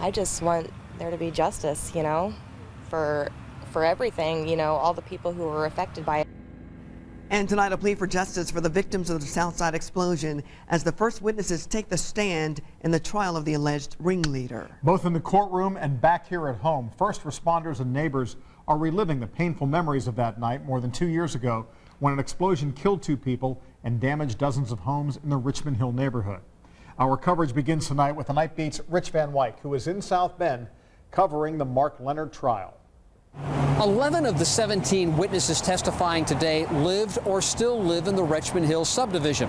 I just want there to be justice, you know, for everything, you know, all the people who were affected by it. And tonight, a plea for justice for the victims of the Southside explosion as the first witnesses take the stand in the trial of the alleged ringleader. Both in the courtroom and back here at home, first responders and neighbors are reliving the painful memories of that night more than 2 years ago when an explosion killed 2 people and damaged dozens of homes in the Richmond Hill neighborhood. Our coverage begins tonight with the Night Beat's Rich Van Wyk, who is in South Bend covering the Mark Leonard trial. 11 of the 17 witnesses testifying today lived or still live in the Richmond Hill subdivision.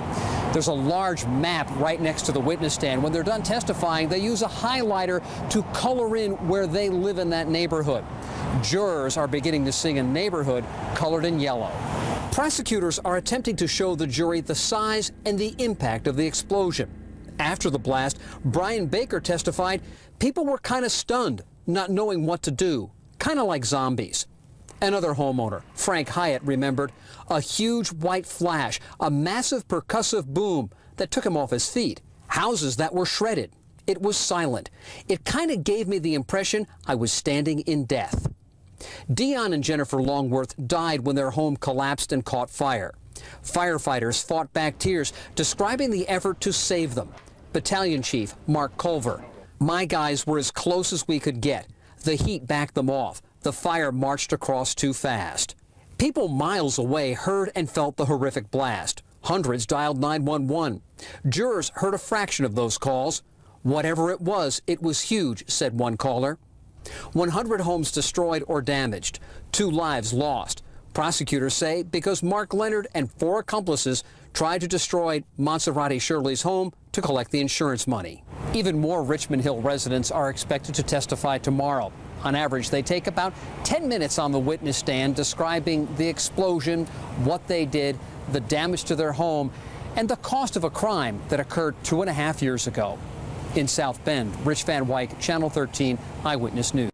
There's a large map right next to the witness stand. When they're done testifying, they use a highlighter to color in where they live in that neighborhood. Jurors are beginning to see a neighborhood colored in yellow. Prosecutors are attempting to show the jury the size and the impact of the explosion. After the blast, Brian Baker testified people were kind of stunned, not knowing what to do. Kind of like zombies. Another homeowner, Frank Hyatt, remembered a huge white flash, a massive percussive boom that took him off his feet. Houses that were shredded. It was silent. It kind of gave me the impression I was standing in death. Dion and Jennifer Longworth died when their home collapsed and caught fire. Firefighters fought back tears, describing the effort to save them. Battalion Chief Mark Culver. My guys were as close as we could get. The heat backed them off. The fire marched across too fast. People miles away heard and felt the horrific blast. Hundreds dialed 911. Jurors heard a fraction of those calls. Whatever it was huge, said one caller. 100 homes destroyed or damaged. 2 lives lost. Prosecutors say because Mark Leonard and 4 accomplices tried to destroy Monserrate Shirley's home to collect the insurance money. Even more Richmond Hill residents are expected to testify tomorrow. On average, they take about 10 minutes on the witness stand describing the explosion, what they did, the damage to their home, and the cost of a crime that occurred 2.5 years ago. In South Bend, Rich Van Wyk, Channel 13 Eyewitness News.